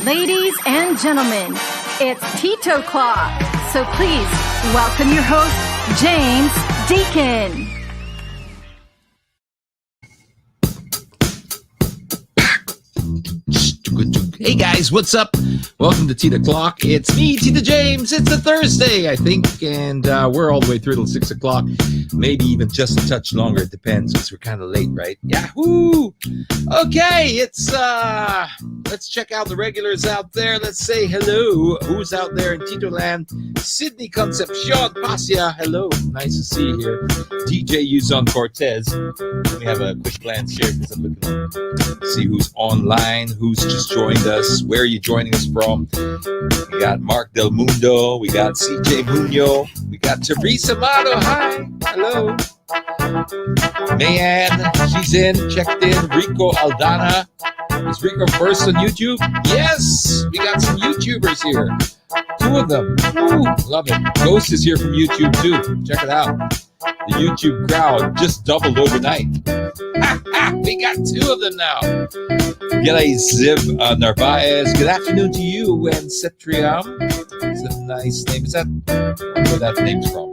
Ladies and gentlemen, it's Tito Clock. So please welcome your host, James Deacon. Hey guys, what's up? Welcome to Tito Clock. It's me, Tito James. It's a Thursday, I think, and we're all the way through till 6 o'clock. Maybe even just a touch longer. It depends because we're kind of late, right? Yahoo! Okay, let's check out the regulars out there. Let's say hello. Who's out there in Tito Land? Sydney Concepcion Pasia. Hello. Nice to see you here. DJ Yuzon Cortez. Let me have a quick glance here because I'm looking to see who's online, who's just joined us. Where are you joining us from? We got Mark Del Mundo. We got CJ Muñoz. We got Teresa Mato. Hi. Hello. Mayan, she's in, checked in. Rico Aldana. Is Rico first on YouTube? Yes, we got some YouTubers here. 2 of them. Ooh, love it. Ghost is here from YouTube too. Check it out. The YouTube crowd just doubled overnight. We got 2 of them now. G'day Ziv Narvaez. Good afternoon to you and Cetriam. It's a nice name. Is that where that name's from?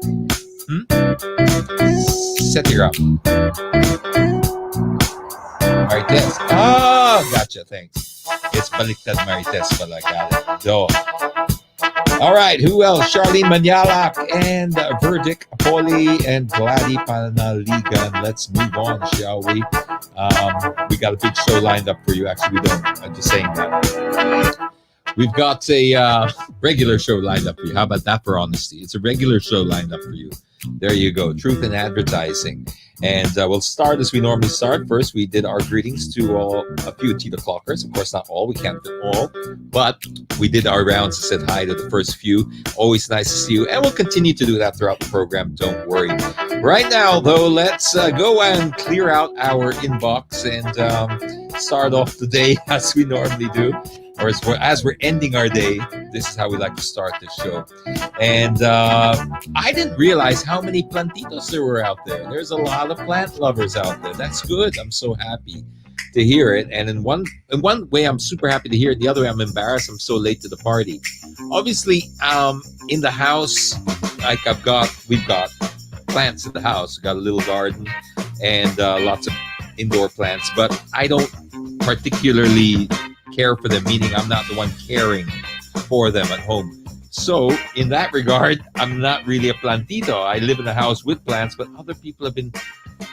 Cetriam. Marites. Oh, gotcha. Thanks. It's Baliktad Marites pala. Got it. Do. All right, who else? Charlene Manyalak and Verdict Apoli and Gladys Panaligan. Let's move on, shall we? We got a big show lined up for you. Actually, we don't. I'm just saying that. We've got a regular show lined up for you. How about that for honesty? It's a regular show lined up for you. There you go. Truth in advertising. And we'll start as we normally start. First, we did our greetings to a few Tito Clockers. Of course, not all. We can't do all. But we did our rounds and said hi to the first few. Always nice to see you. And we'll continue to do that throughout the program. Don't worry. Right now, though, let's go and clear out our inbox and start off the day as we normally do. Or as we're ending our day, this is how we like to start this show. And I didn't realize how many plantitos there were out there. There's a lot of plant lovers out there. That's good. I'm so happy to hear it. And in one way, I'm super happy to hear it. The other way, I'm embarrassed. I'm so late to the party. Obviously, in the house, like we've got plants in the house. We've got a little garden and lots of indoor plants. But I don't particularly care for them, meaning I'm not the one caring for them at home. So in that regard, I'm not really a plantito. I live in a house with plants, but other people have been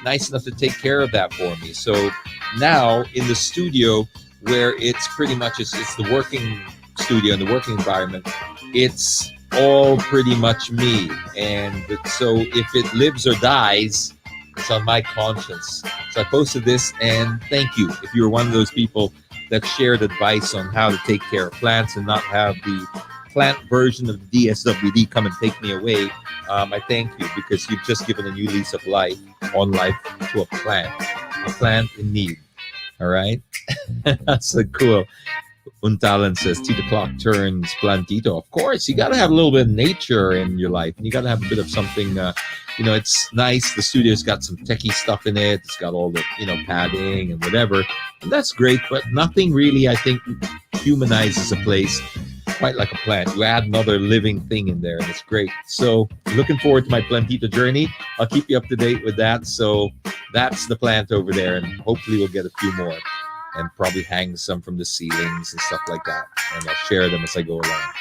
nice enough to take care of that for me. So now in the studio, where it's pretty much it's the working studio and the working environment, it's all pretty much me. And so if it lives or dies, it's on my conscience. So I posted this, and thank you if you're one of those people that shared advice on how to take care of plants and not have the plant version of the DSWD come and take me away. I thank you because you've just given a new lease of life on life to a plant in need. All right. That's so cool. Untalan says, Tito Clock turns plantito. Of course, you got to have a little bit of nature in your life. And you got to have a bit of something, it's nice. The studio's got some techie stuff in it. It's got all the, padding and whatever. And that's great, but nothing really, I think, humanizes a place quite like a plant. You add another living thing in there, and it's great. So looking forward to my plantito journey. I'll keep you up to date with that. So that's the plant over there, and hopefully we'll get a few more and probably hang some from the ceilings and stuff like that. And I'll share them as I go along.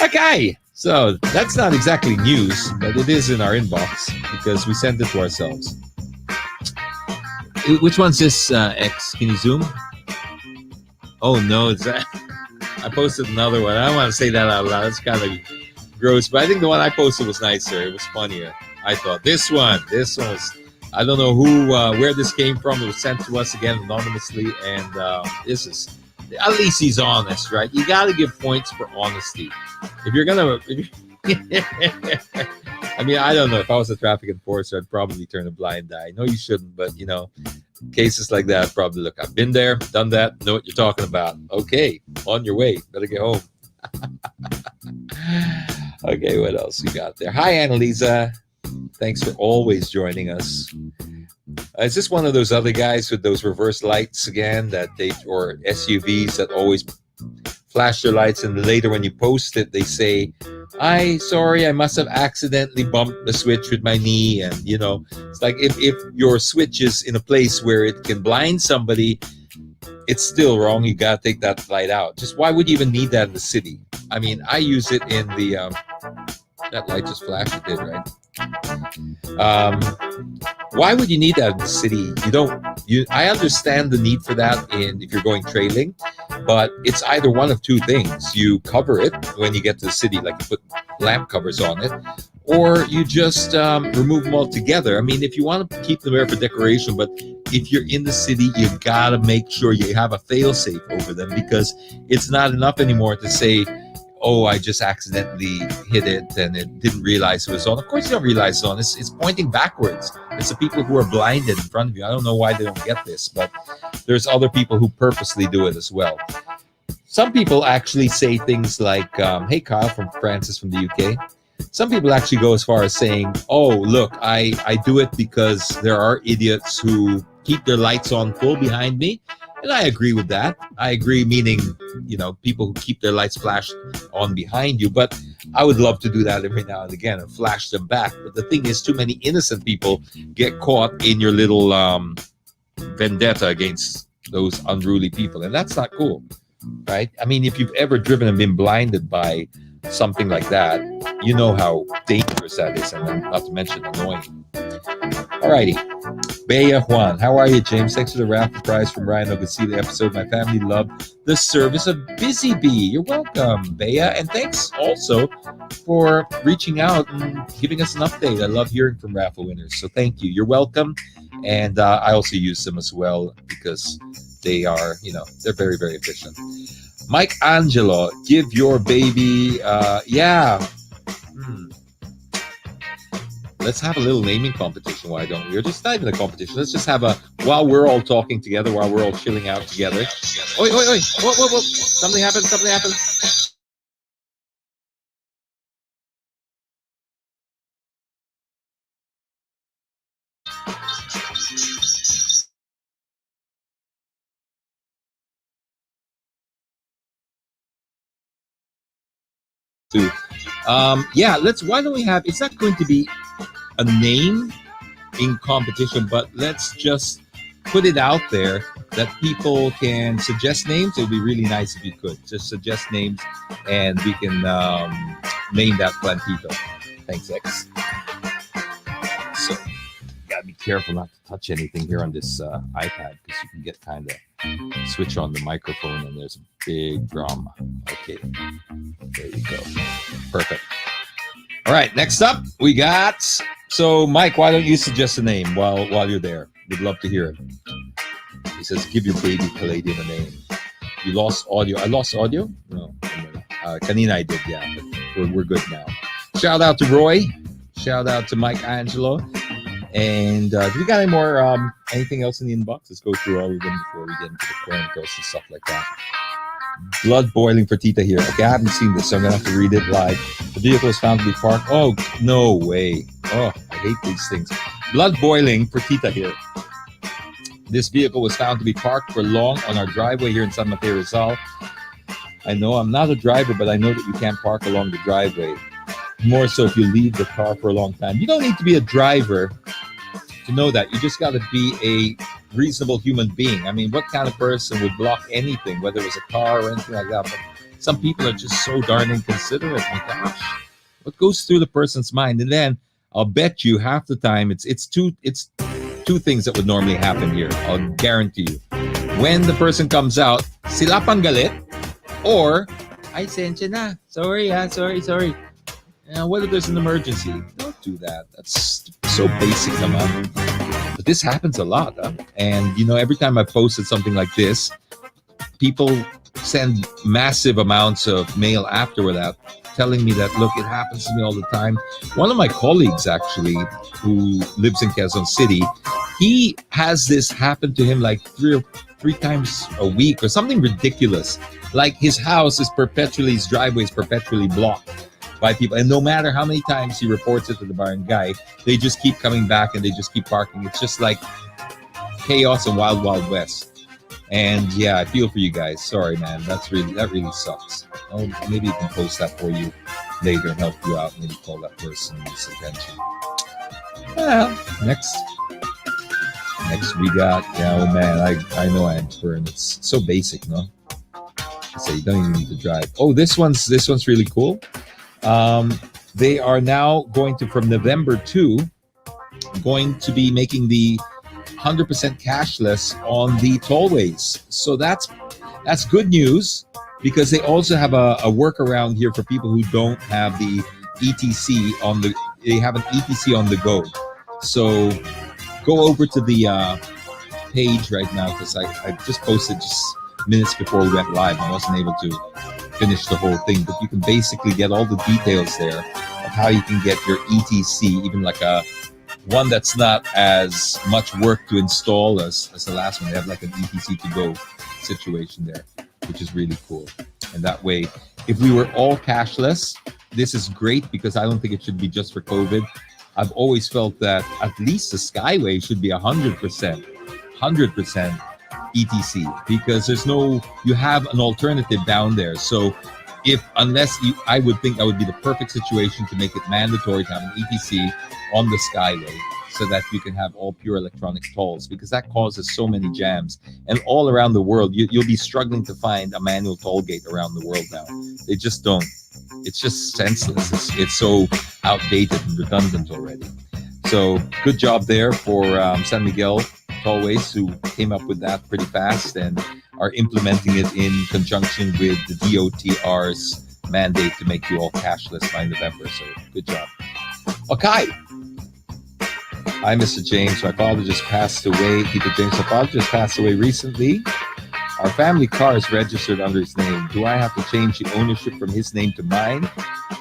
Okay, so that's not exactly news, but it is in our inbox because we sent it to ourselves. Which one's this, X? Can you zoom? Oh, no, it's that. I posted another one. I don't want to say that out loud. It's kind of gross, but I think the one I posted was nicer. It was funnier. I thought this one was, I don't know where this came from. It was sent to us again anonymously, and this is, at least he's honest, right? You got to give points for honesty. If you're gonna, I mean, I don't know. If I was a traffic enforcer, I'd probably turn a blind eye. No, you shouldn't, but cases like that, probably look. I've been there, done that. Know what you're talking about. Okay, on your way. Better get home. Okay, what else we got there? Hi, Annalisa. Thanks for always joining us. Is this one of those other guys with those reverse lights again or SUVs that always flash your lights, and later when you post it, they say, sorry, I must have accidentally bumped the switch with my knee. And, it's like if your switch is in a place where it can blind somebody, it's still wrong. You got to take that light out. Just why would you even need that in the city? I mean, I use it in the, that light just flashed, it did, right? Why would you need that in the city? I understand the need for that if you're going trailing, but it's either one of two things. You cover it when you get to the city, like you put lamp covers on it, or you just remove them altogether. I mean, if you want to keep them there for decoration, but if you're in the city, you gotta make sure you have a fail-safe over them, because it's not enough anymore to say, oh, I just accidentally hit it and it didn't realize it was on. Of course you don't realize it's on. It's pointing backwards. It's the people who are blinded in front of you. I don't know why they don't get this, but there's other people who purposely do it as well. Some people actually say things like, hey, Kyle from Francis from the UK. Some people actually go as far as saying, oh, look, I do it because there are idiots who keep their lights on full behind me. And I agree with that. I agree, meaning, people who keep their lights flashed on behind you. But I would love to do that every now and again and flash them back. But the thing is, too many innocent people get caught in your little vendetta against those unruly people. And that's not cool, right? I mean, if you've ever driven and been blinded by something like that, you know how dangerous that is, and not to mention annoying. Alrighty. Bea Juan, how are you, James? Thanks for the raffle prize from Ryan Ogasili episode. My family loved the service of Busy Bee. You're welcome, Bea. And thanks also for reaching out and giving us an update. I love hearing from raffle winners. So thank you. You're welcome. And I also use them as well because they are, they're very, very efficient. Mike Angelo, give your baby, Let's have a little naming competition. Why don't we? Or just not even a competition. Let's just have while we're all talking together, while we're all chilling out together. Oi. Whoa. Something happened. Why don't we have, it's not going to be a name in competition, but let's just put it out there that people can suggest names. It would be really nice if you could just suggest names and we can name that plantito. Thanks, X. So gotta be careful not to touch anything here on this iPad, because you can get kind of switch on the microphone and there's a big drama. Okay, there you go. Perfect. All right, next up we got, so Mike, why don't you suggest a name while you're there? We'd love to hear it. He says, give your baby Palladium a name. You lost audio. I lost audio? No. Kanina I did, yeah, but we're good now. Shout out to Roy. Shout out to Mike Angelo. And do we got any more, anything else in the inbox? Let's go through all of them before we get into the coin toss and stuff like that. Blood boiling for Tita here. Okay, I haven't seen this, so I'm going to have to read it live. The vehicle was found to be parked. Oh, no way. Oh, I hate these things. Blood boiling for Tita here. This vehicle was found to be parked for long on our driveway here in San Mateo, Rizal. I know I'm not a driver, but I know that you can't park along the driveway. More so if you leave the car for a long time. You don't need to be a driver to know that. You just got to be a reasonable human being. I mean, what kind of person would block anything, whether it was a car or anything like that? But some people are just so darn inconsiderate. My gosh, what goes through the person's mind? And then I'll bet you half the time it's two things that would normally happen here. I'll guarantee you. When the person comes out, sila pang galit, or ay sensya na. Sorry. What if there's an emergency? Don't do that. That's so basic naman. But this happens a lot. Huh? And, every time I posted something like this, people send massive amounts of mail after that, telling me that, look, it happens to me all the time. One of my colleagues, actually, who lives in Quezon City, he has this happen to him like three times a week or something ridiculous. Like his driveway is perpetually blocked by people. And no matter how many times he reports it to the barangay, they just keep coming back and they just keep parking. It's just like chaos and wild, wild west. And yeah, I feel for you guys. Sorry, man. That really sucks. Oh, maybe you can post that for you later and help you out. Maybe call that person's attention. Next we got, yeah, oh man, I know I am burned. It's so basic, no? So you don't even need to drive. Oh, this one's really cool. They are now going to, from November 2, going to be making the 100% cashless on the tollways. So that's good news, because they also have a workaround here for people who don't have the ETC they have an ETC on the go. So go over to the page right now, because I just posted just minutes before we went live. I wasn't able to finish the whole thing, but you can basically get all the details there of how you can get your ETC, even like a one that's not as much work to install as the last one. They have like an ETC to go situation there, which is really cool. And that way, if we were all cashless, this is great, because I don't think it should be just for COVID. I've always felt that at least the Skyway should be 100% ETC, because you have an alternative down there. So I would think that would be the perfect situation to make it mandatory to have an ETC on the Skyway, so that you can have all pure electronic tolls, because that causes so many jams. And all around the world, you'll be struggling to find a manual toll gate around the world now. They just don't. It's just senseless. It's so outdated and redundant already. So good job there for San Miguel Tollways, who came up with that pretty fast and are implementing it in conjunction with the DOTR's mandate to make you all cashless by November. So good job. Okay. Hi, Mr. James. My father just passed away. Peter James, my father just passed away recently. Our family car is registered under his name. Do I have to change the ownership from his name to mine,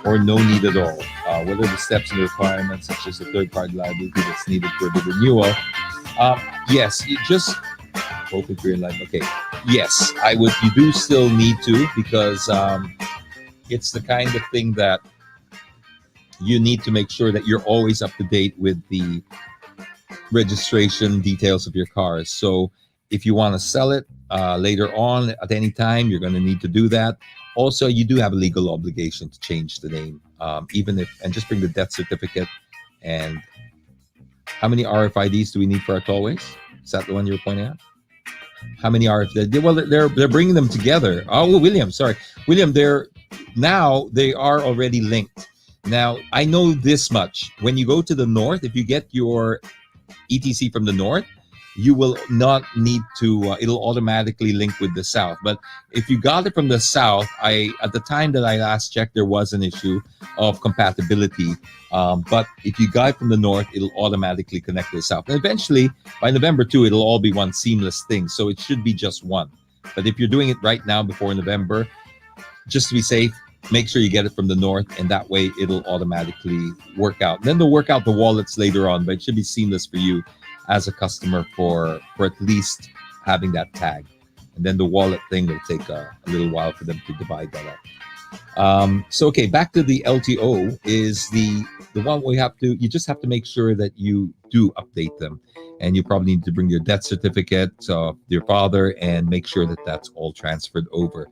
or no need at all? What are the steps and requirements, such as the third-party liability that's needed for the renewal? Yes, you just open for your life. Okay. Yes, I would. You do still need to, because it's the kind of thing that you need to make sure that you're always up to date with the registration details of your cars. So if you want to sell it later on at any time, you're going to need to do that. Also, you do have a legal obligation to change the name, and just bring the death certificate. And how many RFIDs do we need for our tollways? Is that the one you were pointing out? How many RFIDs? Well, they're bringing them together. Oh, William, they are already linked. Now, I know this much. When you go to the north, if you get your ETC from the north, you will not need to, it'll automatically link with the south. But if you got it from the south, at the time that I last checked, there was an issue of compatibility. But if you got it from the north, it'll automatically connect to the south. And eventually, by November 2, it'll all be one seamless thing. So it should be just one. But if you're doing it right now before November, just to be safe, make sure you get it from the north, and that way it'll automatically work out. Then they'll work out the wallets later on, but it should be seamless for you as a customer for at least having that tag. And then the wallet thing will take a little while for them to divide that up. So, okay, back to the LTO is the one you just have to make sure that you do update them. And you probably need to bring your death certificate of your father and make sure that that's all transferred over.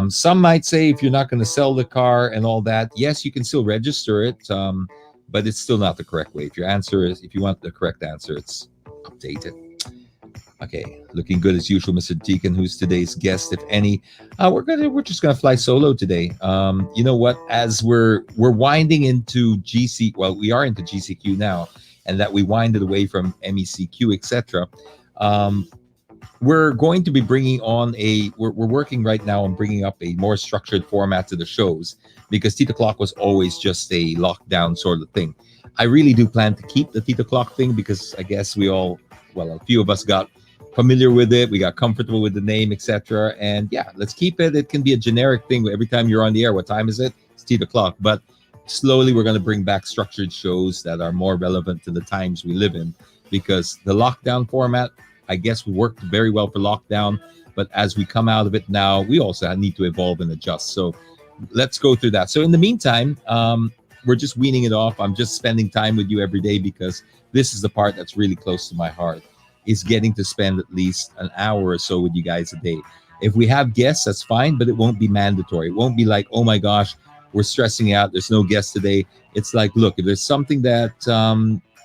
Some might say if you're not going to sell the car and all that, yes, you can still register it, but it's still not the correct way. If you want the correct answer, it's update it. Okay, looking good as usual, Mr. Deacon, who's today's guest, if any. We're just gonna fly solo today. You know what? As we're winding into GC, well, we are into GCQ now, and that we winded away from MECQ, etc. We're going to be bringing on we're working right now on bringing up a more structured format to the shows, because Tito Clock was always just a lockdown sort of thing. I really do plan to keep the Tito Clock thing, because I guess a few of us got familiar with it. We got comfortable with the name, etc. And yeah, let's keep it. It can be a generic thing. Every time you're on the air, what time is it? It's Tito Clock. But slowly we're going to bring back structured shows that are more relevant to the times we live in, because the lockdown format, I guess, worked very well for lockdown, but as we come out of it now, we also need to evolve and adjust. So let's go through that. So in the meantime, we're just weaning it off. I'm just spending time with you every day, because this is the part that's really close to my heart. is getting to spend at least an hour or so with you guys a day. If we have guests, that's fine, but it won't be mandatory. It won't be like, oh my gosh, we're stressing out, there's no guest today. It's like, look, if there's something that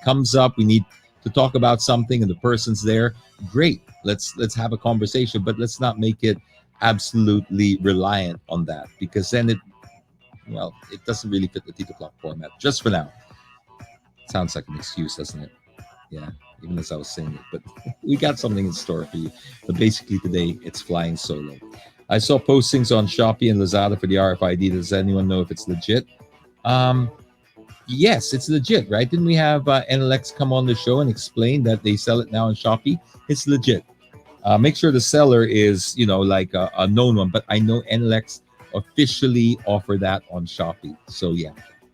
comes up, we need to talk about something and the person's there, great. Let's have a conversation, but let's not make it absolutely reliant on that, because then it doesn't really fit the Tito Clock format, just for now. Sounds like an excuse, doesn't it? Yeah, even as I was saying it, but we got something in store for you. But basically today, it's flying solo. I saw postings on Shopee and Lazada for the RFID. Does anyone know if it's legit? Yes, it's legit, right? Didn't we have NLX come on the show and explain that they sell it now on Shopee? It's legit. Make sure the seller is, like a known one. But I know NLX officially offer that on Shopee. So yeah,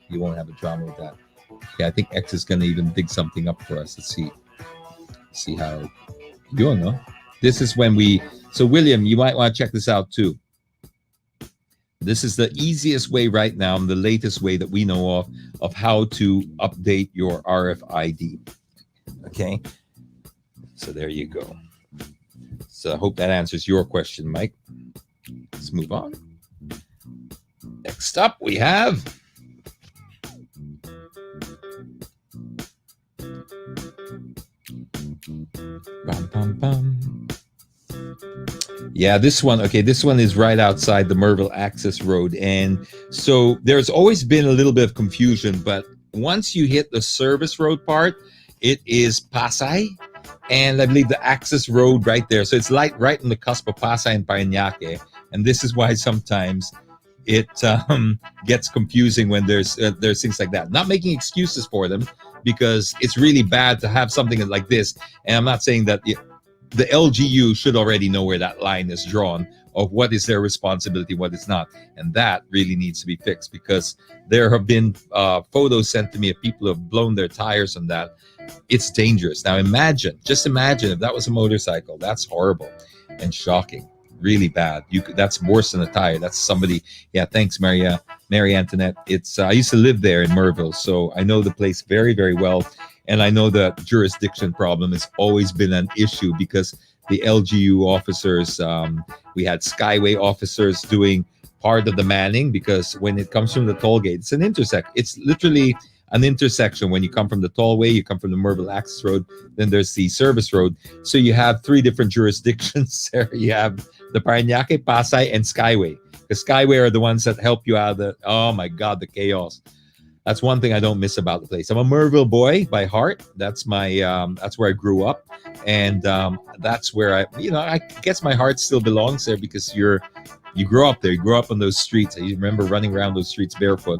you won't have a drama with that. Okay, I think X is going to even dig something up for us. Let's see how you're doing, no? This is when so William, you might want to check this out too. This is the easiest way right now, and the latest way that we know of how to update your RFID. Okay, so there you go. So I hope that answers your question, Mike. Let's move on. Next up, we have bum, bum, bum. Yeah, this one. Okay, this one is right outside the Merville Access Road. And so there's always been a little bit of confusion, but once you hit the service road part, it is Pasay. And I believe the access road right there. So it's like right on the cusp of Pasay and Parañaque. And this is why sometimes it gets confusing when there's things like that. Not making excuses for them, because it's really bad to have something like this. And I'm not saying that the LGU should already know where that line is drawn of what is their responsibility, what is not. And that really needs to be fixed, because there have been photos sent to me of people who have blown their tires on that. It's dangerous. Now just imagine if that was a motorcycle. That's horrible and shocking. Really bad. That's worse than a tire. That's somebody. Yeah, thanks, Mary Antoinette. It's I used to live there in Merville, so I know the place very, very well. And I know the jurisdiction problem has always been an issue, because the LGU officers, we had Skyway officers doing part of the manning, because when it comes from the toll gate, it's an intersect. It's literally an intersection. When you come from the tollway, you come from the Merville Access Road, then there's the service road. So you have three different jurisdictions there. You have the Parañaque, Pasay, and Skyway. The Skyway are the ones that help you out of oh my God, the chaos. That's one thing I don't miss about the place. I'm a Merville boy by heart. That's my that's where I grew up, and that's where I guess my heart still belongs there, because you grow up there. You grow up on those streets. I remember running around those streets barefoot.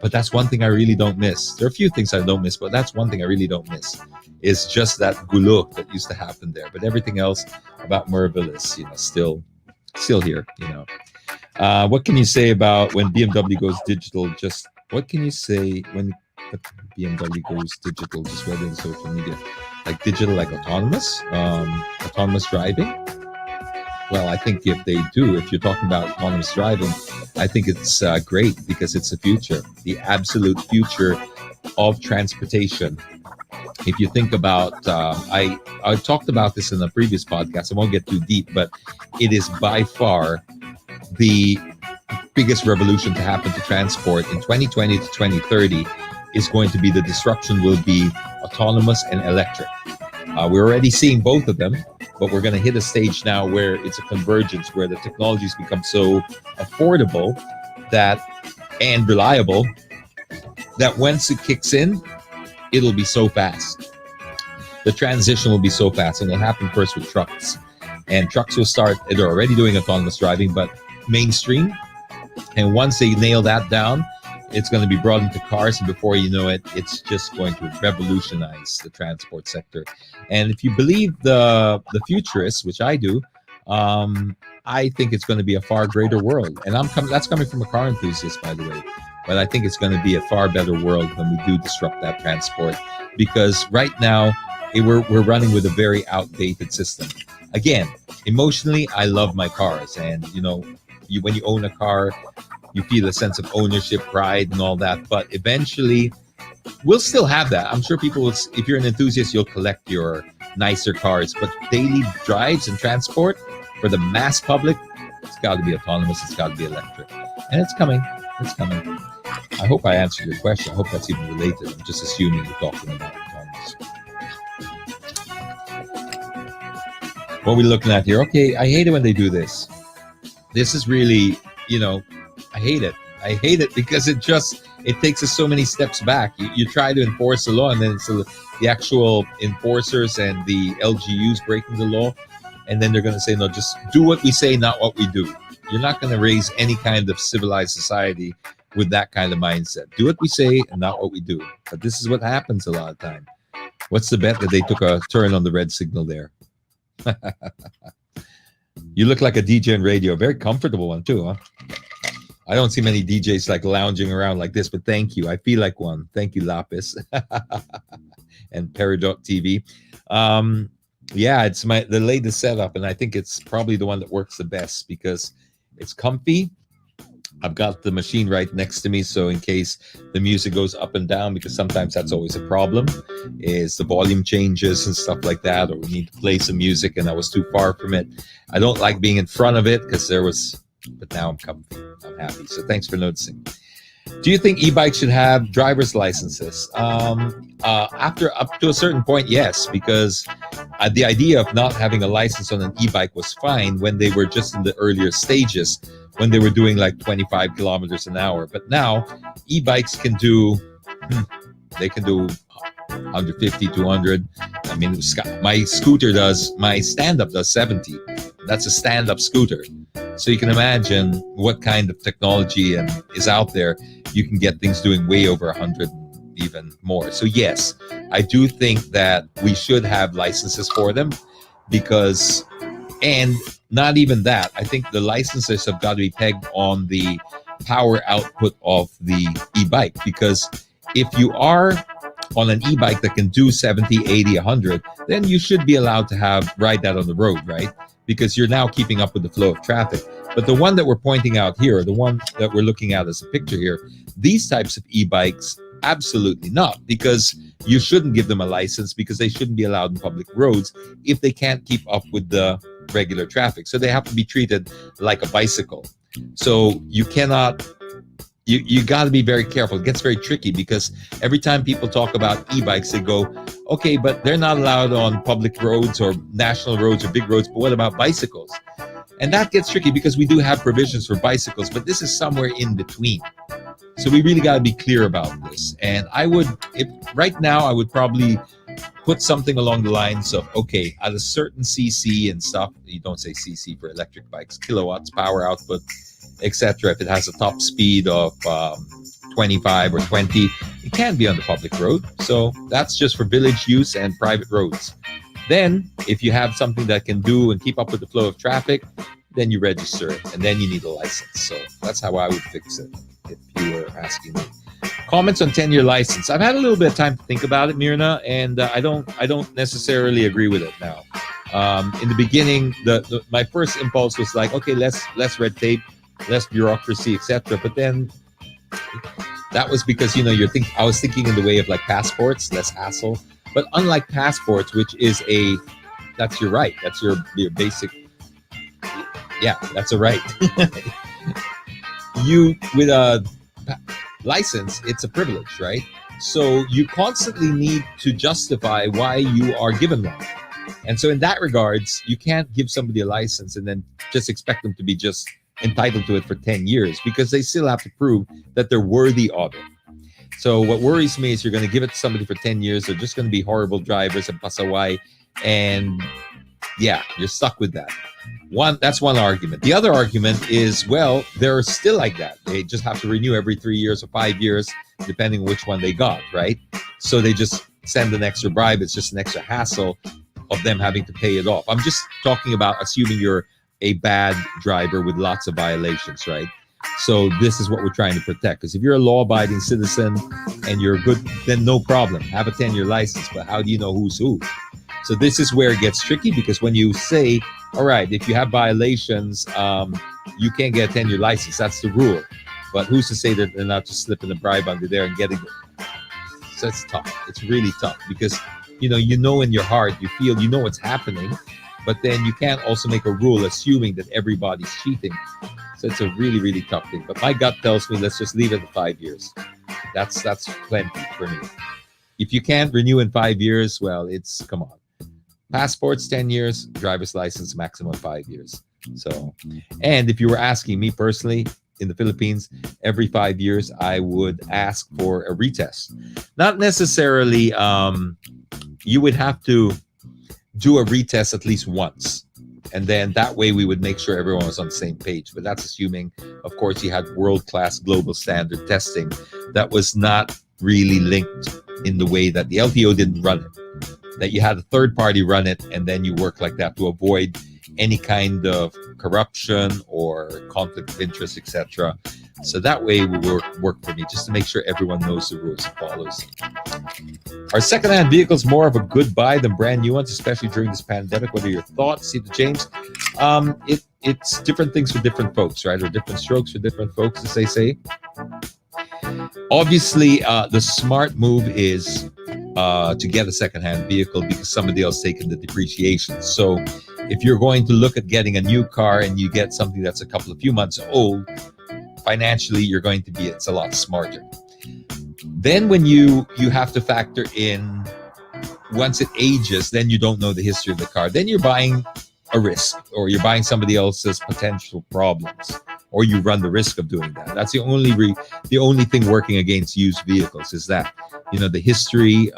But that's one thing I really don't miss. There are a few things I don't miss, but that's one thing I really don't miss. Is just that gulo that used to happen there. But everything else about Merville is still here. What can you say about when BMW goes digital? What can you say when BMW goes digital, just whether in social media? Like digital, like autonomous driving? Well, I think if they do, if you're talking about autonomous driving, I think it's great, because it's the future, the absolute future of transportation. If you think about, I talked about this in a previous podcast, I won't get too deep, but it is by far the biggest revolution to happen to transport in 2020 to 2030 is going to be the disruption will be autonomous and electric. We're already seeing both of them, but we're going to hit a stage now where it's a convergence, where the technologies become so affordable and reliable that once it kicks in, it'll be so fast. The transition will be so fast, and it'll happen first with trucks. And trucks will start, they're already doing autonomous driving, but mainstream. And once they nail that down, it's going to be brought into cars, and before you know it, it's just going to revolutionize the transport sector. And if you believe the futurists, which I do, I think it's going to be a far greater world. And that's coming from a car enthusiast, by the way. But I think it's going to be a far better world when we do disrupt that transport, because right now we're running with a very outdated system. Again, emotionally, I love my cars, and when you own a car, you feel a sense of ownership, pride, and all that. But eventually, we'll still have that. I'm sure people will. If you're an enthusiast, you'll collect your nicer cars. But daily drives and transport for the mass public, it's got to be autonomous. It's got to be electric. And it's coming. It's coming. I hope I answered your question. I hope that's even related. I'm just assuming you're talking about autonomous. What are we looking at here? Okay, I hate it when they do this. This is really, I hate it. I hate it because it takes us so many steps back. You try to enforce the law, and then it's the actual enforcers and the LGUs breaking the law. And then they're going to say, no, just do what we say, not what we do. You're not going to raise any kind of civilized society with that kind of mindset. Do what we say and not what we do. But this is what happens a lot of time. What's the bet that they took a turn on the red signal there? You look like a DJ on radio. Very comfortable one too, huh? I don't see many DJs like lounging around like this, but thank you. I feel like one. Thank you, Lapis and Peridot TV. Yeah, it's the latest setup, and I think it's probably the one that works the best because it's comfy. I've got the machine right next to me, so in case the music goes up and down, because sometimes that's always a problem, is the volume changes and stuff like that, or we need to play some music and I was too far from it. I don't like being in front of it because but now I'm comfy. I'm happy. So thanks for noticing. Do you think e-bikes should have driver's licenses? After up to a certain point, yes, because the idea of not having a license on an e-bike was fine when they were just in the earlier stages, when they were doing like 25 kilometers an hour. But now e-bikes can do, they can do 150, 200. I mean, my stand-up does 70. That's a stand-up scooter. So you can imagine what kind of technology is out there. You can get things doing way over 100, even more. So yes, I do think that we should have licenses for them and not even that. I think the licenses have got to be pegged on the power output of the e-bike, because if you are on an e-bike that can do 70, 80, 100, then you should be allowed to ride that on the road, right? Because you're now keeping up with the flow of traffic. But the one that we're pointing out here, the one that we're looking at as a picture here, these types of e-bikes, absolutely not, because you shouldn't give them a license, because they shouldn't be allowed in public roads if they can't keep up with the regular traffic. So they have to be treated like a bicycle. So you cannot, you got to be very careful. It gets very tricky because every time people talk about e-bikes, they go, okay, but they're not allowed on public roads or national roads or big roads, but what about bicycles? And that gets tricky because we do have provisions for bicycles, but this is somewhere in between. So we really got to be clear about this. And right now, I would probably put something along the lines of, okay, at a certain CC and stuff, you don't say CC for electric bikes, kilowatts, power output, etc. If it has a top speed of 25 or 20, it can be on the public road. So that's just for village use and private roads. Then, if you have something that can do and keep up with the flow of traffic, then you register it, and then you need a license. So that's how I would fix it, if you were asking me. Comments on 10-year license. I've had a little bit of time to think about it, Mirna, and I don't necessarily agree with it now. In the beginning, my first impulse was like, okay, less red tape, less bureaucracy, etc. But then that was because I was thinking in the way of like passports, less hassle. But unlike passports, which is that's your right. That's your basic. Yeah, that's a right. With a license, it's a privilege, right? So you constantly need to justify why you are given one. And so in that regards, you can't give somebody a license and then just expect them to be just entitled to it for 10 years, because they still have to prove that they're worthy of it. So what worries me is you're going to give it to somebody for 10 years. They're just going to be horrible drivers and pasaway. And yeah, you're stuck with that. That's one argument. The other argument is, well, they're still like that. They just have to renew every 3 years or 5 years, depending on which one they got, right? So they just send an extra bribe. It's just an extra hassle of them having to pay it off. I'm just talking about assuming you're a bad driver with lots of violations, right? So this is what we're trying to protect. Because if you're a law-abiding citizen and you're good, then no problem. Have a 10-year license. But how do you know who's who? So this is where it gets tricky, because when you say, all right, if you have violations, you can't get a 10-year license. That's the rule. But who's to say that they're not just slipping a bribe under there and getting it? So it's tough. It's really tough, because you know in your heart, you feel, what's happening, but then you can't also make a rule assuming that everybody's cheating. So it's a really, really tough thing. But my gut tells me let's just leave it at 5 years. That's plenty for me. If you can't renew in 5 years, well, come on. Passports 10 years, driver's license maximum 5 years. So, and if you were asking me personally, in the Philippines, every 5 years I would ask for a retest. Not necessarily you would have to do a retest at least once. And then that way we would make sure everyone was on the same page. But that's assuming, of course, you had world-class global standard testing that was not really linked in the way that the LTO didn't run it. That you had a third party run it, and then you work like that to avoid any kind of corruption or conflict of interest, etc. So that way will work for me, just to make sure everyone knows the rules and follows. Are secondhand vehicles more of a good buy than brand new ones, especially during this pandemic? What are your thoughts, Tito James? It's different things for different folks, right? Or different strokes for different folks, as they say. Obviously, the smart move is to get a secondhand vehicle because somebody else taken the depreciation. So if you're going to look at getting a new car and you get something that's a few months old, financially it's a lot smarter. Then when you have to factor in, once it ages, then you don't know the history of the car. Then you're buying a risk, or you're buying somebody else's potential problems, or you run the risk of doing that. That's the only thing working against used vehicles is that, the history.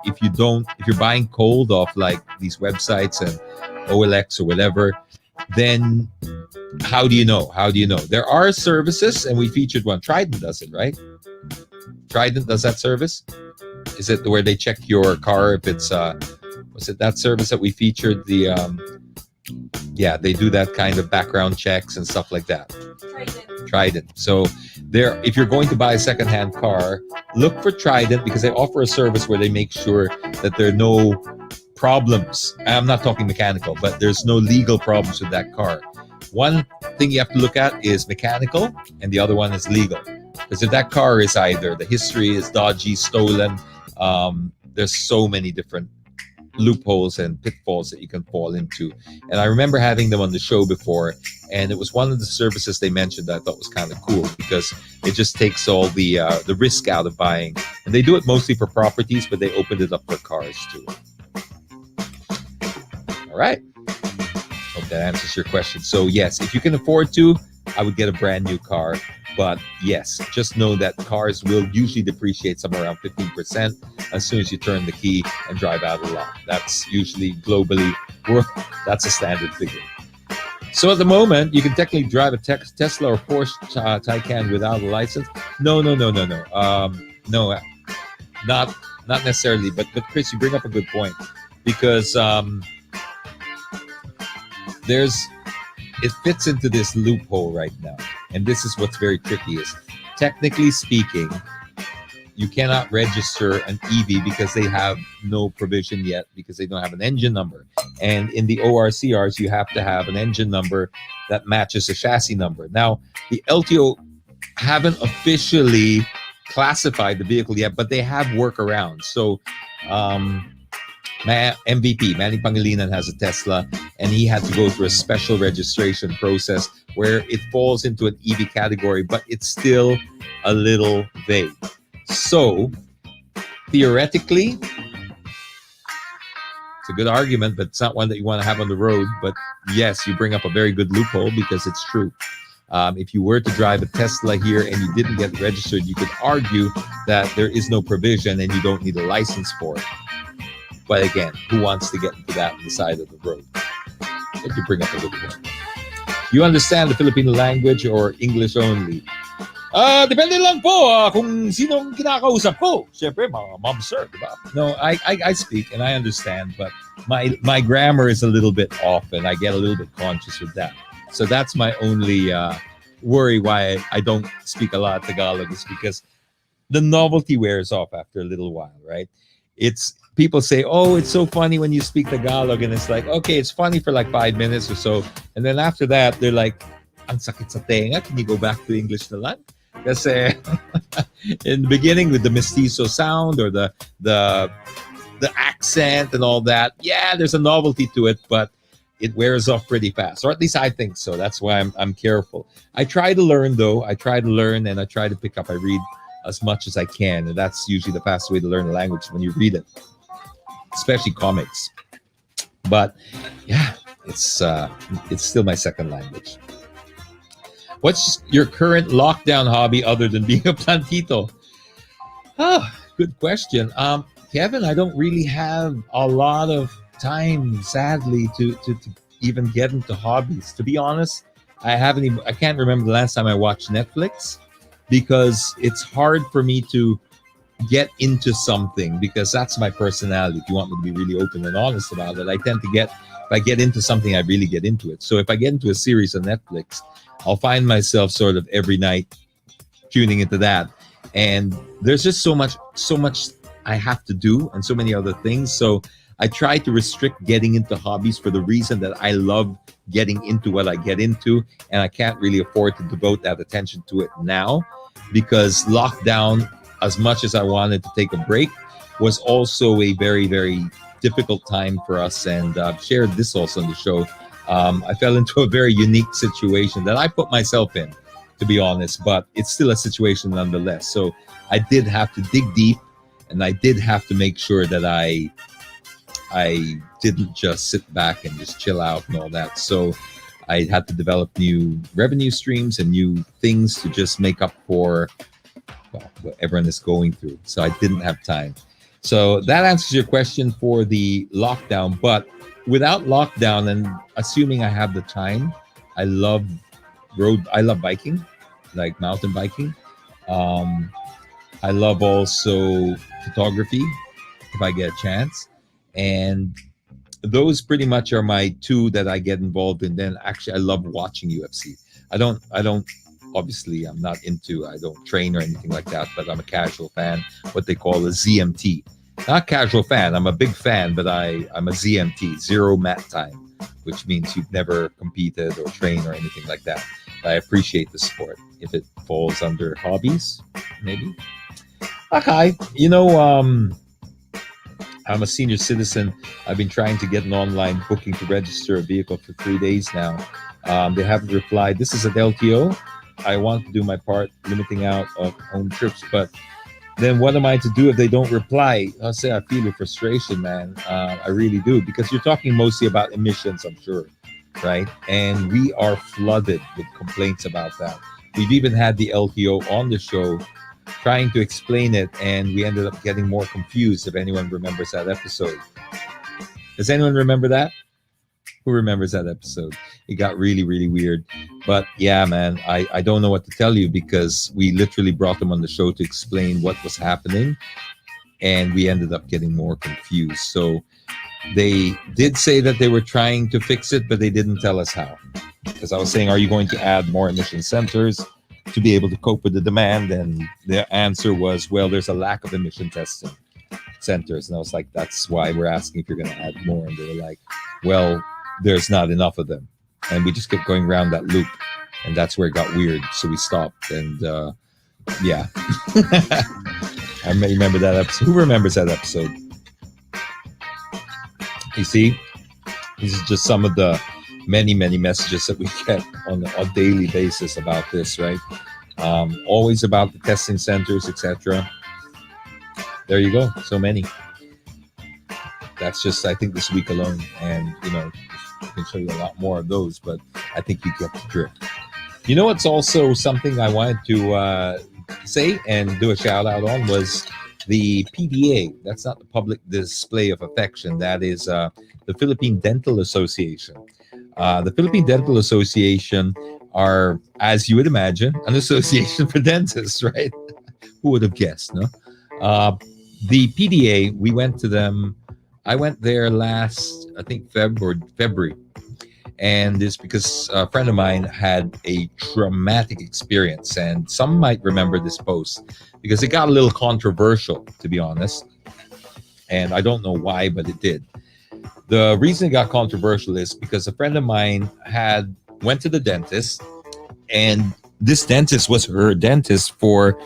If you're buying cold off like these websites and OLX or whatever, then how do you know? There are services, and we featured one. Trident does it, right? Trident does that service. Is it where they check your car if it's was it that service that we featured? They do that kind of background checks and stuff like that. Trident. So if you're going to buy a secondhand car, look for Trident, because they offer a service where they make sure that there are no problems. I'm not talking mechanical, but there's no legal problems with that car. One thing you have to look at is mechanical, and the other one is legal. Because if that car is either the history is dodgy, stolen, there's so many different loopholes and pitfalls that you can fall into. And I remember having them on the show before, and it was one of the services they mentioned that I thought was kind of cool, because it just takes all the risk out of buying. And they do it mostly for properties, but they opened it up for cars too. All right. Hope that answers your question. So yes, if you can afford to, I would get a brand new car. But yes, just know that cars will usually depreciate somewhere around 15% as soon as you turn the key and drive out of the lot. That's usually globally, that's a standard figure. So at the moment, you can technically drive a Tesla or Porsche Taycan without a license. No, not necessarily. But Chris, you bring up a good point, because it fits into this loophole right now. And this is what's very tricky is, technically speaking, you cannot register an EV because they have no provision yet, because they don't have an engine number. And in the ORCRs, you have to have an engine number that matches a chassis number. Now, the LTO haven't officially classified the vehicle yet, but they have workarounds. So, MVP, Manny Pangilinan, has a Tesla, and he had to go through a special registration process where it falls into an EV category, but it's still a little vague. So, theoretically, it's a good argument, but it's not one that you want to have on the road. But yes, you bring up a very good loophole, because it's true. If you were to drive a Tesla here and you didn't get registered, you could argue that there is no provision and you don't need a license for it. But again, who wants to get into that on the side of the road? But you bring up a good point. You understand the Filipino language or English only? Depende lang po kung sino kinakausap ko. Siyempre, mga mom, sir, diba? No, I speak and I understand, but my grammar is a little bit off, and I get a little bit conscious with that. So that's my only worry why I don't speak a lot of Tagalog, is because the novelty wears off after a little while, right? People say, oh, it's so funny when you speak Tagalog, and it's like, okay, it's funny for like 5 minutes or so, and then after that, they're like, ang sakit sa tenga, can you go back to English na lang? Kasi in the beginning with the mestizo sound or the the accent and all that. Yeah, there's a novelty to it, but it wears off pretty fast, or at least I think so. That's why I'm careful. I try to learn, though. I try to learn, and I try to pick up. I read as much as I can, and that's usually the fastest way to learn a language, when you read it, especially comics. But yeah, it's still my second language. What's your current lockdown hobby other than being a plantito? Oh, good question. Kevin, I don't really have a lot of time, sadly, to even get into hobbies. To be honest, I can't remember the last time I watched Netflix, because it's hard for me to get into something, because that's my personality. If you want me to be really open and honest about it, if I get into something, I really get into it. So if I get into a series on Netflix, I'll find myself sort of every night tuning into that. And there's just so much I have to do, and so many other things. So I try to restrict getting into hobbies for the reason that I love getting into what I get into, and I can't really afford to devote that attention to it now, because lockdown, as much as I wanted to take a break, was also a very, very difficult time for us. And I've shared this also on the show. I fell into a very unique situation that I put myself in, to be honest, but it's still a situation nonetheless. So I did have to dig deep, and I did have to make sure that I didn't just sit back and just chill out and all that. So I had to develop new revenue streams and new things to just make up for what everyone is going through. So I didn't have time. So that answers your question for the lockdown. But without lockdown, and assuming I have the time, I love biking, like mountain biking. I love also photography if I get a chance. And those pretty much are my two that I get involved in. Then actually, I love watching UFC. I don't obviously, I don't train or anything like that, but I'm a casual fan, what they call a ZMT. Not casual fan, I'm a big fan, but I'm a ZMT, zero mat time, which means you've never competed or trained or anything like that. I appreciate the sport. If it falls under hobbies, maybe. Okay, I'm a senior citizen. I've been trying to get an online booking to register a vehicle for 3 days now. They haven't replied. This is at LTO. I want to do my part, limiting out of home trips, but then what am I to do if they don't reply? I'll say I feel your frustration, man. I really do, because you're talking mostly about emissions, I'm sure, right? And we are flooded with complaints about that. We've even had the LTO on the show trying to explain it, and we ended up getting more confused, if anyone remembers that episode. Does anyone remember that? Who remembers that episode? It got really, really weird. But yeah, man, I don't know what to tell you, because we literally brought them on the show to explain what was happening, and we ended up getting more confused. So they did say that they were trying to fix it, but they didn't tell us how. Because I was saying, are you going to add more emission centers to be able to cope with the demand? And their answer was, well, there's a lack of emission testing centers. And I was like, that's why we're asking if you're going to add more. And they were like, well, there's not enough of them. And we just kept going around that loop, and that's where it got weird. So we stopped, and yeah. I remember that episode. Who remembers that episode? You see, these are just some of the many, many messages that we get on a daily basis about this, right? Always about the testing centers, etc. There you go. So many. That's just, I think, this week alone. And, I can show you a lot more of those, but I think you get the drift. You know what's also something I wanted to say and do a shout out on was the PDA. That's not the public display of affection. That is the Philippine Dental Association. The Philippine Dental Association are, as you would imagine, an association for dentists, right? Who would have guessed, no? The PDA, we went to them. I went there last, I think, February. And it's because a friend of mine had a traumatic experience. And some might remember this post because it got a little controversial, to be honest. And I don't know why, but it did. The reason it got controversial is because a friend of mine went to the dentist, and this dentist was her dentist for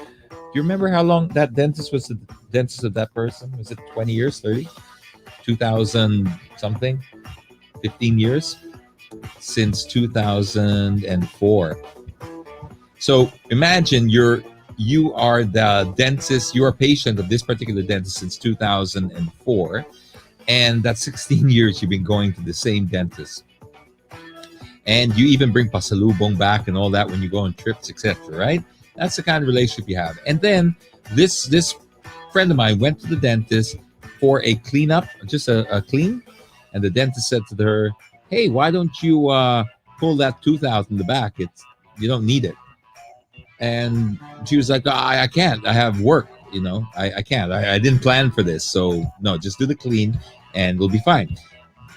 you remember how long that dentist was the dentist of that person? Was it 20 years, 30? 2000 something? 15 years? Since 2004. So imagine you are the dentist, you're a patient of this particular dentist since 2004. And that's 16 years you've been going to the same dentist. And you even bring pasalubong back and all that when you go on trips, etc., right? That's the kind of relationship you have. And then this friend of mine went to the dentist for a cleanup, just a clean. And the dentist said to her, hey, why don't you pull that tooth out in the back? You don't need it. And she was like, I can't. I have work, I can't. I didn't plan for this. So no, just do the clean and we'll be fine.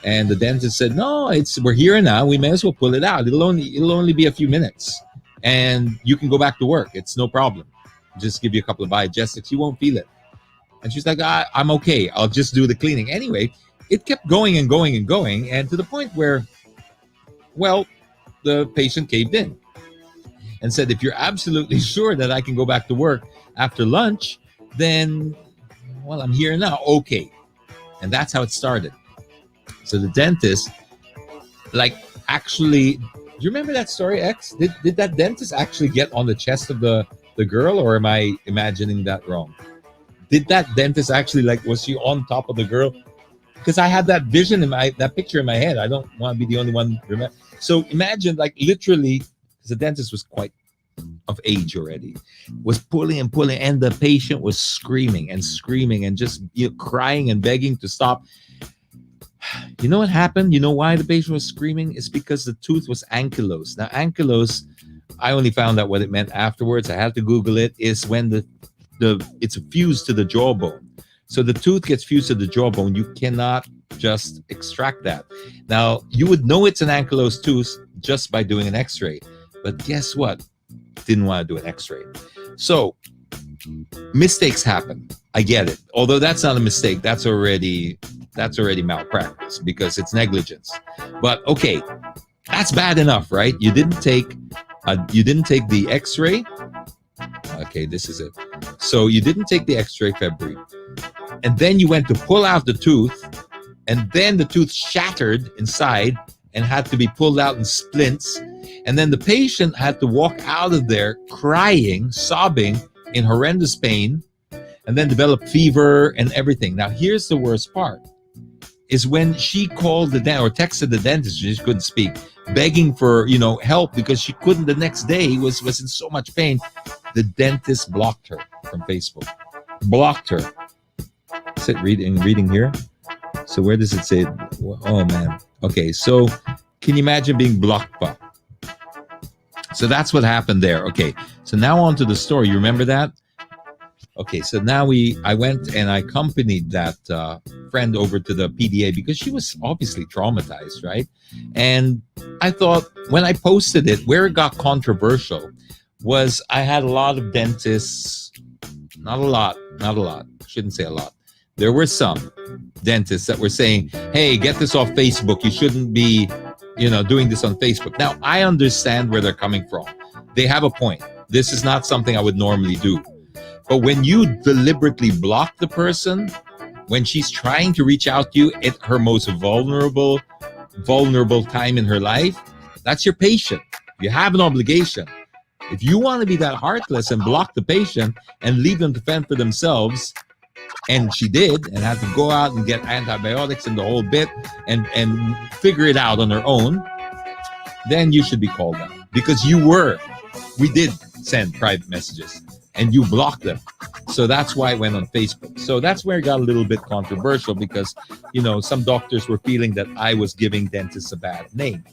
And the dentist said, no, we're here now. We may as well pull it out. It'll only be a few minutes. And you can go back to work. It's no problem. Just give you a couple of Biogestics. You won't feel it. And she's like, I'm okay. I'll just do the cleaning. Anyway, it kept going and going and going. And to the point where, well, the patient caved in and said, if you're absolutely sure that I can go back to work after lunch, then, well, I'm here now. Okay. And that's how it started. So the dentist, actually, do you remember that story, X? Did that dentist actually get on the chest of the girl, or am I imagining that wrong? Did that dentist actually, was she on top of the girl? Because I had that vision that picture in my head. I don't want to be the only one. Remember. So imagine, literally, because the dentist was quite of age already, was pulling and pulling, and the patient was screaming and screaming and just crying and begging to stop. You know what happened? You know why the patient was screaming? It's because the tooth was ankylosed. Now, ankylosed, I only found out what it meant afterwards. I had to Google it. Is when it's fused to the jawbone. So the tooth gets fused to the jawbone. You cannot just extract that. Now, you would know it's an ankylosed tooth just by doing an x-ray. But guess what? Didn't want to do an x-ray. So mistakes happen. I get it. Although that's not a mistake. That's already malpractice because it's negligence. But okay, that's bad enough, right? You didn't take the x-ray. Okay, this is it. So you didn't take the x-ray, February. And then you went to pull out the tooth, and then the tooth shattered inside and had to be pulled out in splints. And then the patient had to walk out of there crying, sobbing in horrendous pain, and then develop fever and everything. Now, here's the worst part, is when she called or texted the dentist, she couldn't speak, begging for, help because she couldn't the next day, was in so much pain. The dentist blocked her from Facebook. Blocked her. Is it reading here? So where does it say? Oh, man. Okay, so can you imagine being blocked by? So that's what happened there. Okay, so now on to the story. You remember that? Okay, so now I went and I accompanied that friend over to the PDA because she was obviously traumatized, right? And I thought when I posted it, where it got controversial was I had a lot of dentists, not a lot, shouldn't say a lot. There were some dentists that were saying, hey, get this off Facebook. You shouldn't be, doing this on Facebook. Now, I understand where they're coming from. They have a point. This is not something I would normally do. But when you deliberately block the person, when she's trying to reach out to you at her most vulnerable time in her life, that's your patient. You have an obligation. If you want to be that heartless and block the patient and leave them to fend for themselves, and she did, and had to go out and get antibiotics and the whole bit and figure it out on her own, then you should be called out. Because we did send private messages and you blocked them. So that's why it went on Facebook. So that's where it got a little bit controversial because, some doctors were feeling that I was giving dentists a bad name.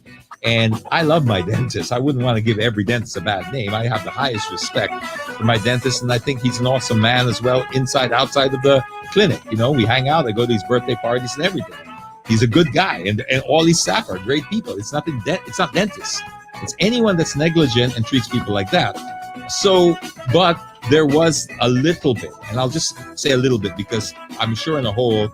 And I love my dentist. I wouldn't want to give every dentist a bad name. I have the highest respect for my dentist, and I think he's an awesome man as well, inside, outside of the clinic. We hang out, I go to these birthday parties and everything. He's a good guy, and all his staff are great people. It's not dentists. It's anyone that's negligent and treats people like that. So, but there was a little bit, and I'll just say a little bit because I'm sure in a whole,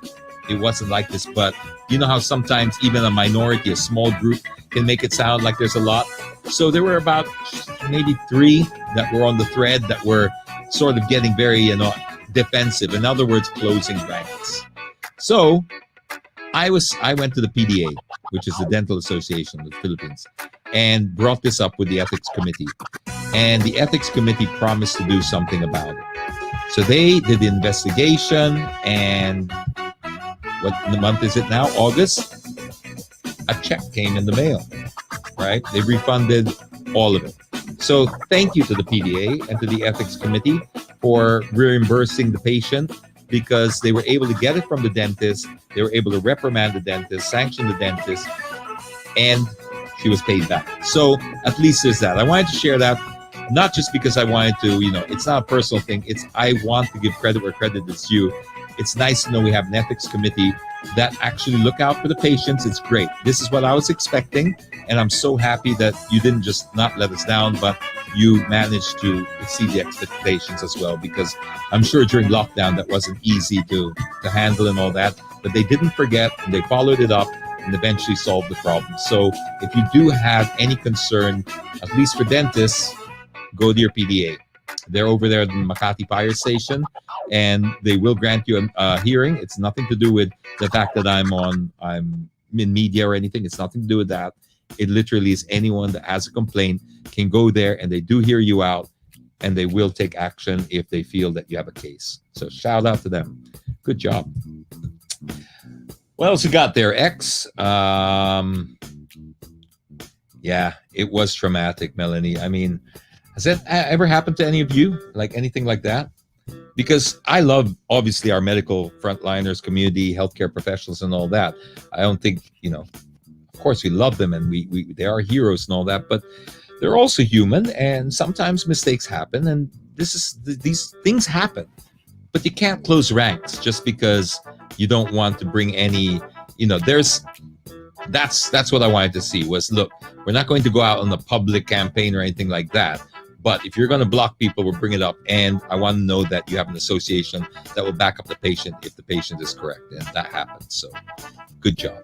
it wasn't like this, but you know how sometimes even a minority, a small group can make it sound like there's a lot. So there were about maybe 3 that were on the thread that were sort of getting very, defensive. In other words, closing ranks. So I went to the PDA, which is the Dental Association of the Philippines, and brought this up with the ethics committee. And the ethics committee promised to do something about it. So they did the investigation, and what month is it now? August? A check came in the mail, right? They refunded all of it. So thank you to the PDA and to the ethics committee for reimbursing the patient, because they were able to get it from the dentist. They were able to reprimand the dentist, sanction the dentist, and she was paid back. So at least there's that. I wanted to share that, not just because I wanted to, it's not a personal thing. It's I want to give credit where credit is due. It's nice to know we have an ethics committee that actually look out for the patients. It's great. This is what I was expecting, and I'm so happy that you didn't just not let us down, but you managed to exceed the expectations as well, because I'm sure during lockdown that wasn't easy to handle and all that, but they didn't forget, and they followed it up and eventually solved the problem. So if you do have any concern, at least for dentists, go to your PDA. They're over there at the Makati Fire Station, and they will grant you a hearing. It's nothing to do with the fact that I'm in media or anything. It's nothing to do with that. It literally is anyone that has a complaint can go there, and they do hear you out, and they will take action if they feel that you have a case. So shout out to them. Good job. What else you got there, X? Yeah, it was traumatic, Melanie. I mean, has that ever happened to any of you? Like anything like that? Because I love, obviously, our medical frontliners, community, healthcare professionals, and all that. I don't think, of course, we love them, and we they are heroes and all that, but they're also human, and sometimes mistakes happen, and these things happen. But you can't close ranks just because you don't want to bring any, that's what I wanted to see was, look, we're not going to go out on a public campaign or anything like that. But if you're going to block people, we'll bring it up. And I want to know that you have an association that will back up the patient if the patient is correct. And that happens. So good job.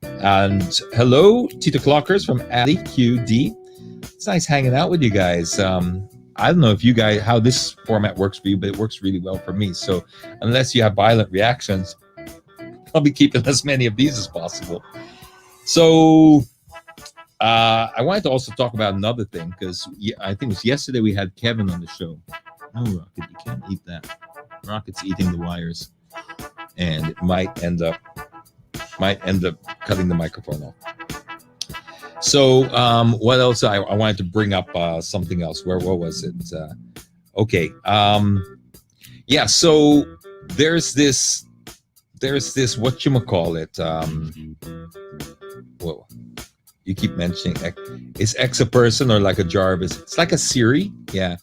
And hello, Tito Clockers from Ali QD. It's nice hanging out with you guys. I don't know if you guys, how this format works for you, but it works really well for me. So unless you have violent reactions, I'll be keeping as many of these as possible. So I wanted to also talk about another thing, because I think it was yesterday we had Kevin on the show. No, Rocket, you can't eat that. Rocket's eating the wires, and it might end up cutting the microphone off. So what else? I wanted to bring up something else. What was it? Okay. Yeah. So there's this whatchamacallit. Whoa. You keep mentioning is X a person or like a Jarvis? It's like a Siri. Yeah.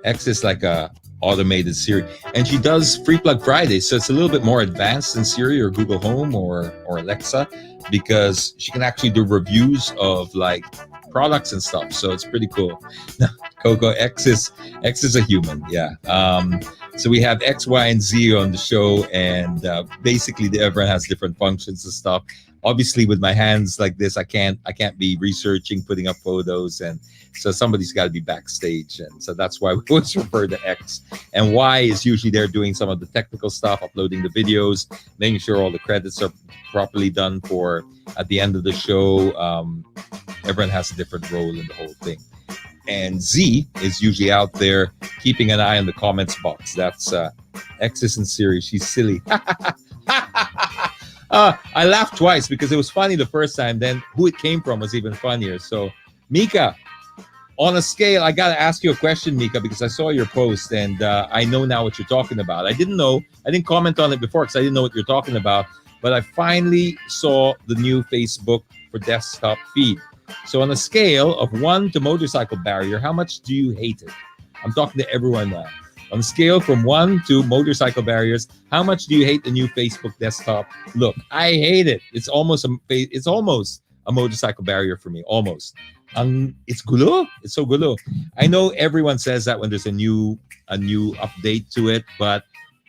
X is like a automated Siri, and she does Free Plug Fridays, so it's a little bit more advanced than Siri or Google Home or Alexa, because she can actually do reviews of like products and stuff. So it's pretty cool. Coco, X is a human. Yeah. So we have X, Y, and Z on the show, and basically everyone has different functions and stuff. Obviously, with my hands like this, I can't be researching, putting up photos, and so somebody's got to be backstage, and so that's why we always refer to X. And Y is usually there doing some of the technical stuff, uploading the videos, making sure all the credits are properly done for at the end of the show. Everyone has a different role in the whole thing. And Z is usually out there keeping an eye on the comments box. That's X isn't Siri. She's silly. I laughed twice because it was funny the first time. Then who it came from was even funnier. So, Mika, on a scale, I got to ask you a question, Mika, because I saw your post and I know now what you're talking about. I didn't comment on it before because I didn't know what you're talking about. But I finally saw the new Facebook for desktop feed. So on a scale of 1 to motorcycle barrier, how much do you hate it? I'm talking to everyone now. On a scale from 1 to motorcycle barriers, how much do you hate the new Facebook desktop look? I hate it. It's almost a motorcycle barrier for me. Almost. It's gulo. It's so gulo. I know everyone says that when there's a new update to it, but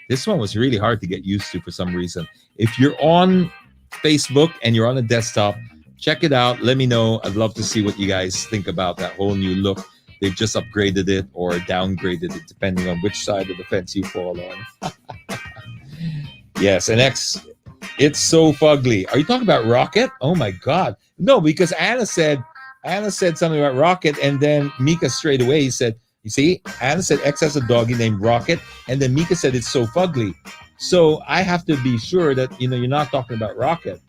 this one was really hard to get used to for some reason. If you're on Facebook and you're on a desktop, check it out. Let me know. I'd love to see what you guys think about that whole new look. they've just upgraded it or downgraded it, depending on which side of the fence you fall on. Yes, and X, it's so fugly. Are you talking about Rocket? Oh my God. No, because Anna said something about Rocket, and then Mika straight away he said, you see, Anna said X has a doggy named Rocket, and then Mika said it's so fugly. So I have to be sure that you're not talking about Rocket.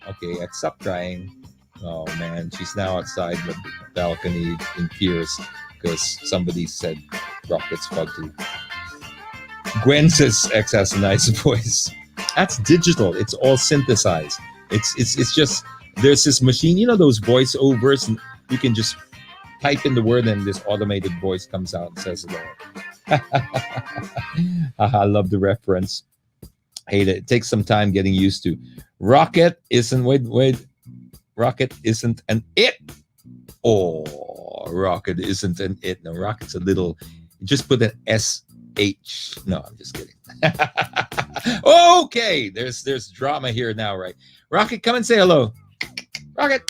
Okay, X, stop crying. Oh man, she's now outside the balcony in tears because somebody said Rocket's fugly. Gwen says X has a nice voice. That's digital. It's all synthesized. It's just, there's this machine, those voiceovers, and you can just type in the word and this automated voice comes out and says it all. I love the reference. Hate it. It takes some time getting used to. Rocket isn't, wait. Rocket isn't an it. Oh, Rocket isn't an it. No, Rocket's a little, just put an SH. No, I'm just kidding. Okay, there's drama here now, right? Rocket, come and say hello. Rocket.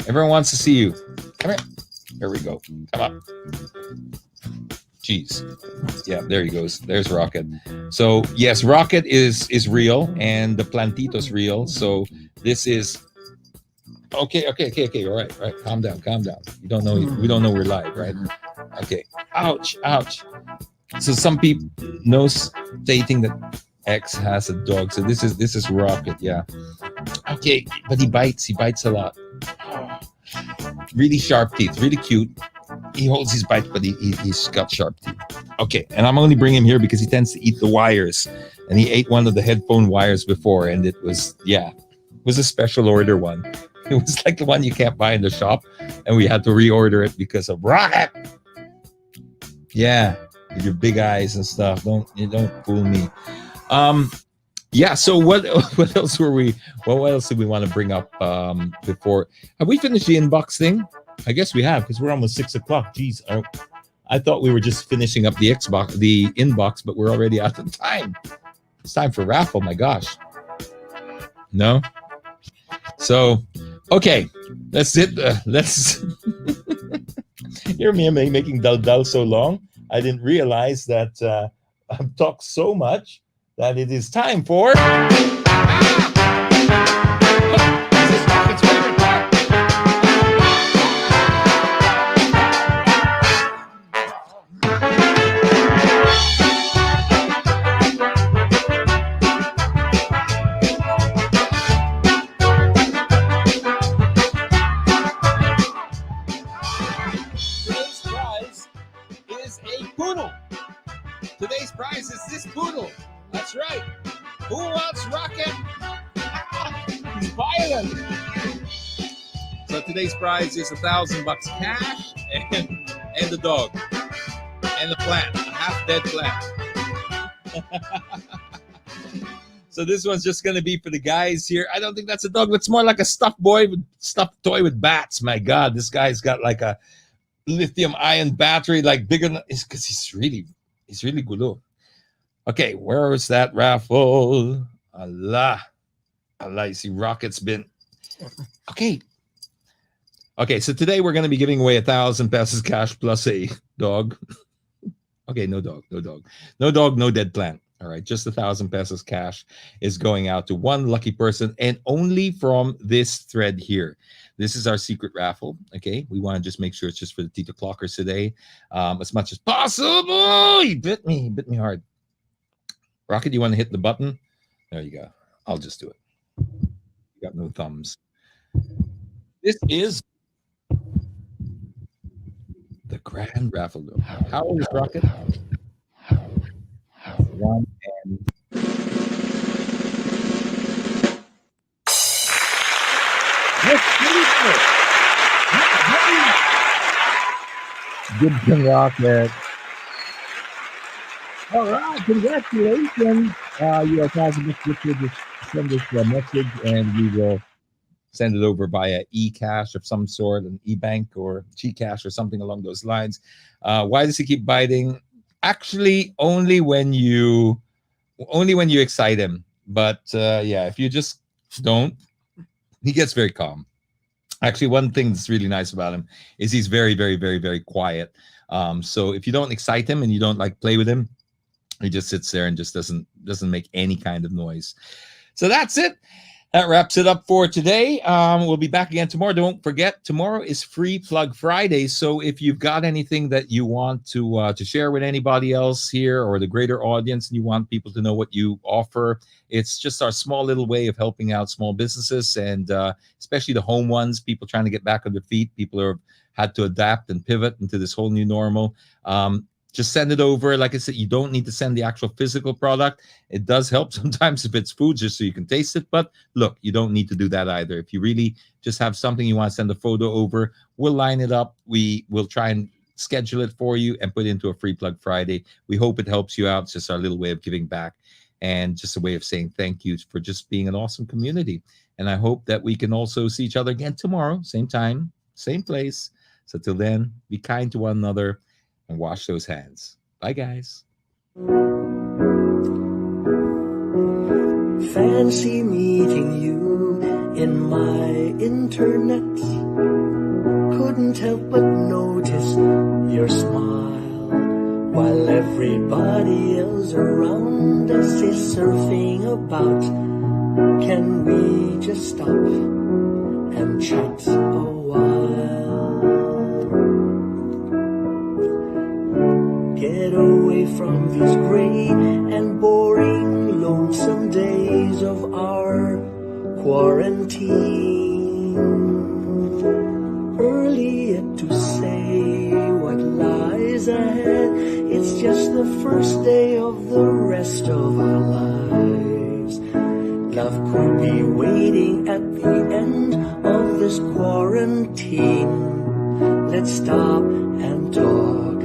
Everyone wants to see you. Come here. Here we go. Come up. Jeez. Yeah, there he goes. There's Rocket. So yes, Rocket is real, and the Plantito's real. So this is okay. All right. Calm down. You don't know. We don't know we're live, right? Okay. Ouch. So some people stating that X has a dog. So this is Rocket. Yeah. Okay, but he bites a lot. Really sharp teeth. Really cute. He holds his bite, but he's got sharp teeth. Okay, and I'm only bringing him here because he tends to eat the wires, and he ate one of the headphone wires before, and it was a special order one. It was like the one you can't buy in the shop, and we had to reorder it because of Rocket. Yeah, with your big eyes and stuff. Don't fool me. Yeah. So what else were we? What else did we want to bring up before? Have we finished the inbox thing? I guess we have because we're almost 6 o'clock. Jeez, I thought we were just finishing up the inbox, but we're already out of time. It's time for raffle. My gosh. No. So, okay, that's it. Let's hear me making dal so long. I didn't realize that I've talked so much that it is time for. Today's prize is this poodle. That's right. Who wants Rocket? He's violent. So today's prize is $1,000 cash and the dog and the plant, a half-dead plant. So this one's just gonna be for the guys here. I don't think that's a dog. It's more like a stuffed toy with bats. My God, this guy's got like a lithium-ion battery, like bigger than, because he's really gulo. Okay, where is that raffle? Allah, you see Rocket's been... Okay, so today we're going to be giving away 1,000 pesos cash plus a dog. Okay, no dog, no dead plant. All right, just 1,000 pesos cash is going out to one lucky person, and only from this thread here. This is our secret raffle. Okay, we want to just make sure it's just for the Tito Clockers today, as much as possible. He bit me hard. Rocket, you want to hit the button? There you go. I'll just do it. You got no thumbs. This is the grand raffle. How old is Rocket? 1 and... Good Rocket. All right, congratulations. You are possible to just send us a message and we will send it over via eCash of some sort, an eBank or GCash or something along those lines. Why does he keep biting? Actually, only when you excite him. But yeah, if you just don't, he gets very calm. Actually, one thing that's really nice about him is he's very, very, very, very quiet. So if you don't excite him and you don't like play with him, he just sits there and just doesn't make any kind of noise. So that's it. That wraps it up for today. We'll be back again tomorrow. Don't forget, tomorrow is Free Plug Friday. So if you've got anything that you want to share with anybody else here or the greater audience, and you want people to know what you offer, it's just our small little way of helping out small businesses, and especially the home ones, people trying to get back on their feet, people who have had to adapt and pivot into this whole new normal. Just send it over. Like I said, you don't need to send the actual physical product. It does help sometimes if it's food, just so you can taste it. But look, you don't need to do that either. If you really just have something you want to send a photo over, we'll line it up. We will try and schedule it for you and put it into a Free Plug Friday. We hope it helps you out. It's just our little way of giving back and just a way of saying thank you for just being an awesome community. And I hope that we can also see each other again tomorrow, same time, same place. So till then, be kind to one another and wash those hands. Bye, guys. Fancy meeting you in my internet. Couldn't help but notice your smile, while everybody else around us is surfing about. Can we just stop and chat a while? Get away from these gray and boring, lonesome days of our quarantine. Early yet to say what lies ahead. It's just the first day of the rest of our lives. Love could be waiting at the end of this quarantine. Let's stop and talk